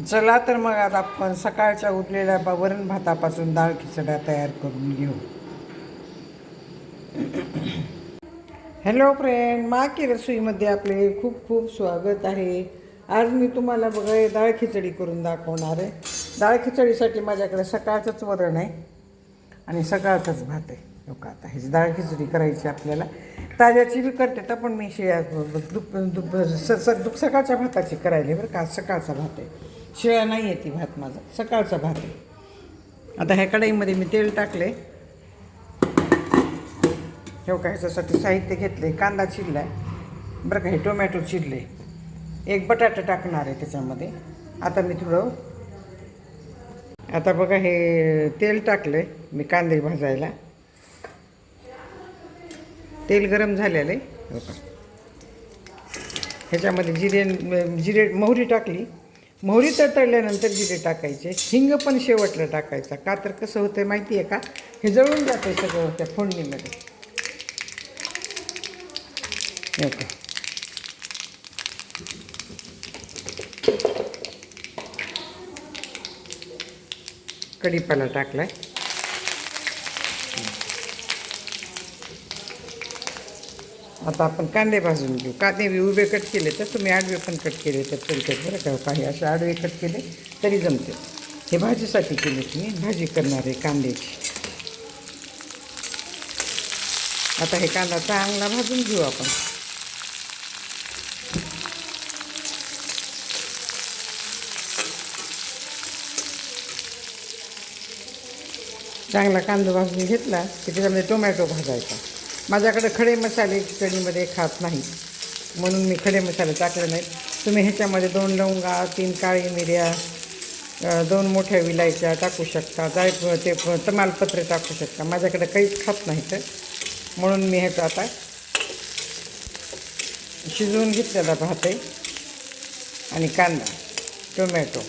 चला तर मग आज आपण सकाळच्या उरलेल्या वरण भातापासून डाळ खिचडा तयार करून घेऊ. हॅलो फ्रेंड, मा की रसोईमध्ये आपले खूप खूप स्वागत आहे. आज मी तुम्हाला बघा डाळ खिचडी करून दाखवणार आहे. डाळ खिचडीसाठी माझ्याकडे सकाळचंच वरण आहे आणि सकाळचाच भात आहे. लोक आता ह्याची डाळ खिचडी करायची आपल्याला. ताज्याची बी करते तर पण मी सकाळच्या भाताची करायला बरं का. सकाळचा भात आहे, शिळा नाही आहे ती भात, माझा सकाळचा भात आहे. आता ह्या कढईमध्ये मी तेल टाकले. हे का ह्याच्यासाठी साहित्य घेतले. कांदा चिरला आहे बरं का, हे टोमॅटो चिरले, एक बटाटा टाकणार आहे त्याच्यामध्ये. आता मी थोडं बघा हे तेल टाकले मी कांदे भाजायला. तेल गरम झालेलं आहे. ह्याच्यामध्ये जिरे मोहरी टाकली. मोहरी तळल्यानंतर जिरे टाकायचे. हिंग पण शेवटला टाकायचा. का तर कसं होतं माहिती आहे का, हे जळून जातं सगळं त्या फोडणीमध्ये. ओके, कढीपाला टाकलाय. आता आपण कांदे भाजून घेऊ. कांदे उभे कट केले तर तुम्ही आडवे पण कट केले तर चालतात बरं का. काही असे आडवे कट केले तरी जमते. हे भाजीसाठी केले, तुम्ही भाजी करणार आहे कांद्याची. आता हे कांदा चांगला भाजून घेऊ आपण. चांगला कांदा भाजून घेतला की त्याच्यामध्ये टोमॅटो भाजायचा. माझ्याकडे खडे मसाले खिचडीमध्ये खात नाही म्हणून मी खडे मसाले टाकले नाहीत. तुम्ही ह्याच्यामध्ये 2 लवंगा, 3 काळी मिऱ्या, 2 मोठ्या विलायच्या टाकू शकता. ते तमालपत्र टाकू शकता. माझ्याकडे काहीच खात नाही तर म्हणून मी ह्याचा आता शिजवून घेतलेला भात आहे आणि कांदा, टोमॅटो,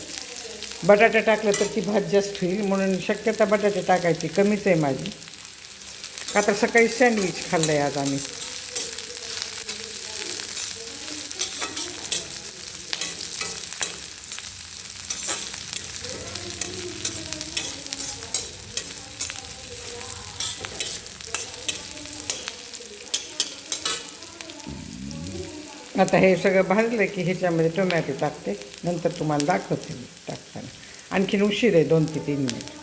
बटाटा टाकलं तर ती भात जास्त होईल म्हणून शक्यता बटाटे टाकायची कमीच आहे माझी. का तर सकाळी सँडविच खाल्लं आहे आज आम्ही. आता हे सगळं भाजलं की ह्याच्यामध्ये टोमॅटो टाकते. नंतर तुम्हाला दाखवते मी टाकताना. आणखीन उशीर आहे 2 ते 3 मिनिट.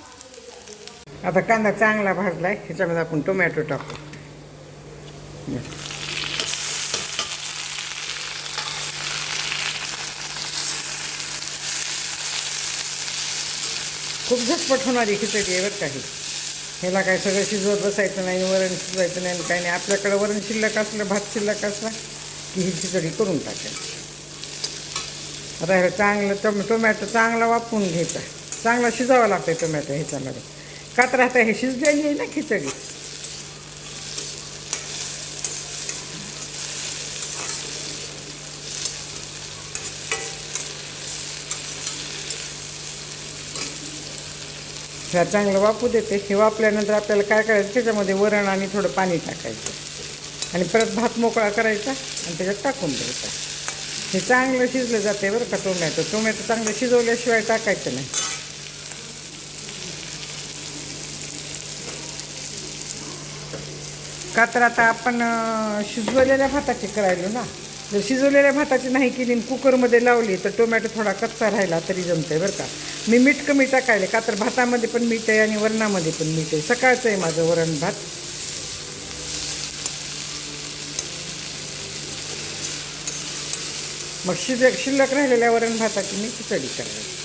आता कांदा चांगला भाजला आहे. ह्याच्यामध्ये आपण टोमॅटो टाकू. खूप झटपट होणारी खिचडी आहे बरं काही. ह्याला काय सगळं शिजवत बसायचं नाही, वरण शिजवायचं नाही, काही नाही. आपल्याकडे वरण शिल्लक असलं, भात शिल्लक असला की ही खिचडी करून टाकायची. आता हे चांगलं टोमॅटो चांगला वापरून घ्यायचा. चांगला शिजावं लागतं टोमॅटो ह्याच्यामध्ये. का तर आता हे शिजलेली आहे ना खिचडी. ह्या चांगलं वापू देते. हे वापल्यानंतर आपल्याला काय करायचं, त्याच्यामध्ये वरण आणि थोडं पाणी टाकायचं आणि परत भात मोकळा करायचा आणि त्याच्यात टाकून द्यायचा. हे चांगलं शिजलं जाते बरं का. टोमॅटो चांगलं शिजवल्याशिवाय टाकायचं नाही. का तर आता आपण शिजवलेल्या भाताची करायलो ना. जर शिजवलेल्या भाताची नाही केली आणि कुकरमध्ये लावली तर टोमॅटो थोडा कच्चा राहिला तरी जमते बरं का. मी मीठ कमी टाकायले का तर भातामध्ये पण मीठ आहे आणि वरणामध्ये पण मीठ आहे. सकाळचं आहे माझं वरण भात. मग शिल्लक राहिलेल्या वरण भाताची मी खिचडी करायची.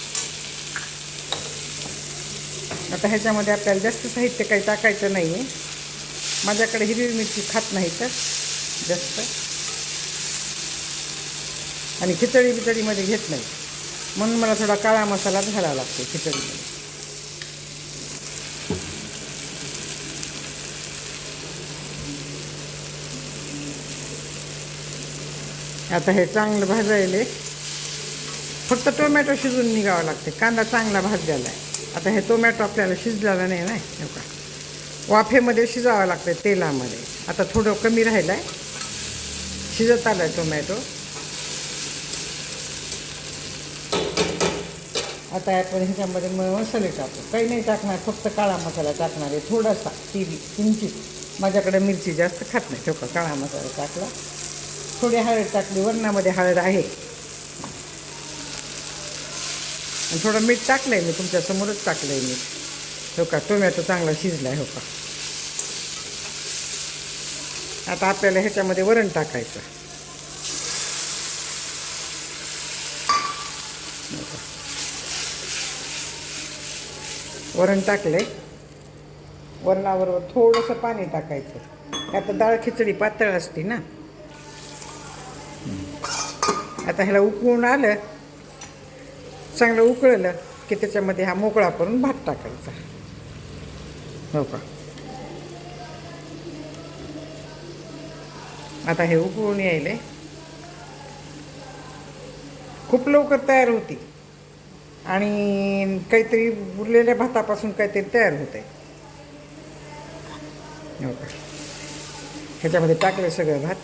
आता ह्याच्यामध्ये आपल्याला जास्त साहित्य काही टाकायचं नाही आहे. माझ्याकडे हिरवी मिरची खात नाही तर जास्त, आणि खिचडीमध्ये घेत नाही म्हणून मला थोडा काळा मसाला घालावा लागतो खिचडीमध्ये. आता हे चांगलं भाजायले फक्त टोमॅटो शिजून निघावं लागते. कांदा चांगला भाजलेला आहे. आता हे टोमॅटो आपल्याला शिजलेला नाही ना, हे का वाफेमध्ये शिजावं लागतं तेलामध्ये. आता थोडं कमी राहिलं आहे, शिजत आलं आहे टोमॅटो. आता आपण ह्याच्यामध्ये मसाले टाकू. काही नाही टाकणार, फक्त काळा मसाला टाकणार आहे थोडासा, किंचित. माझ्याकडे मिरची जास्त खात नाही, ठेवका काळा मसाला टाकला. थोडी हळद टाकली, वरणामध्ये हळद आहे. आणि थोडं मीठ टाकलं आहे मी, तुमच्यासमोरच टाकलं आहे मीठ. हो का, टोमॅटो चांगला शिजला आहे. हो का, आता आपल्याला ह्याच्यामध्ये वरण टाकायचं. वरण टाकले. वरणाबरोबर थोडंसं पाणी टाकायचं. आता डाळ खिचडी पातळ असते ना. आता ह्याला उकळून आलं, चांगलं उकळलं की त्याच्यामध्ये हा मोकळा करून भात टाकायचा. हो का, आता हे उकळून यायले. खूप लवकर तयार होती आणि काहीतरी उरलेल्या भातापासून काहीतरी तयार होत आहे. हो का, ह्याच्यामध्ये टाकलं सगळं भात.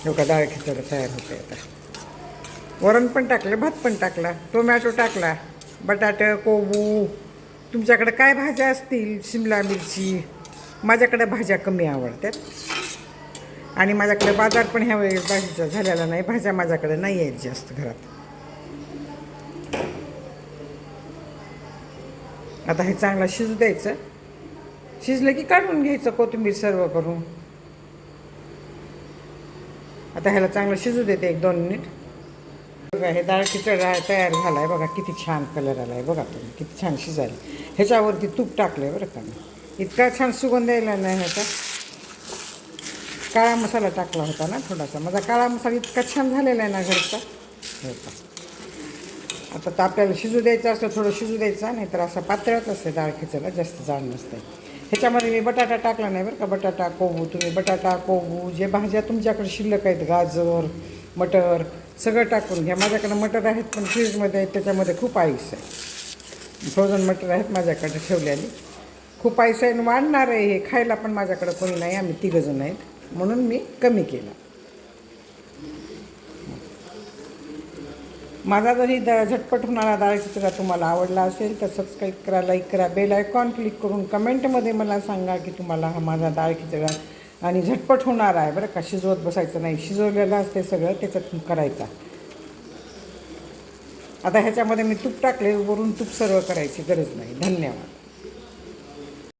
हो का, डाळ खिचडी तयार होते. आता वरण पण टाकलं, भात पण टाकला, टोमॅटो टाकला, बटाटे, कोबू, तुमच्याकडे काय भाज्या असतील, शिमला मिरची. माझ्याकडे भाज्या कमी आवडतात आणि माझ्याकडे बाजार पण ह्या वेळेस भाजीचा झालेला नाही. भाज्या माझ्याकडे नाही आहेत जास्त घरात. आता हे चांगलं शिजू द्यायचं. शिजलं की काढून घ्यायचं कोथिंबीर सर्व करून. आता ह्याला चांगलं शिजू देते 1-2 मिनिट. बघा, हे डाळ खिचडी तयार झाला आहे. बघा किती छान कलर आला आहे. बघा तुम्ही किती छान शिजायला. ह्याच्यावरती तूप टाकलं आहे बरं का मी. इतका छान सुगंध यायला नाही ह्याचा. काळा मसाला टाकला होता ना थोडासा. माझा काळा मसाला इतका छान झालेला आहे ना घरचा. हो का, आता तर आपल्याला शिजू द्यायचं असतं, थोडं शिजू द्यायचं, नाही तर असं पातळच असते डाळ खिचडीला, जास्त जाड नसते. ह्याच्यामध्ये मी बटाटा टाकला नाही बरं का. बटाटा, कोबू, तुम्ही बटाटा, कोबू जे भाज्या तुमच्याकडे शिल्लक आहेत, गाजर, मटर, सगळं टाकून घ्या. माझ्याकडे मटर आहेत पण फ्रीजमध्ये आहेत, त्याच्यामध्ये खूप आईस आहे. फ्रोझन मटर आहेत माझ्याकडे ठेवलेली. खूप आईस आहे, वाढणार आहे हे. खायला पण माझ्याकडे कोणी नाही, आम्ही 3 जण आहेत, म्हणून मी कमी केला. माझा जरी झटपट होणारा डाळ खिचडा तुम्हाला आवडला असेल तर सबस्क्राईब करा, लाईक करा, बेल आयकॉन क्लिक करून कमेंटमध्ये मला सांगा की तुम्हाला हा माझा डाळ खिचडा आणि झटपट होणार आहे बरं का. शिजवत बसायचं नाही, शिजवलेलं असते सगळं त्याच्यात करायचा. आता ह्याच्यामध्ये मी तूप टाकले, वरून तूप सर्व करायची गरज नाही. धन्यवाद.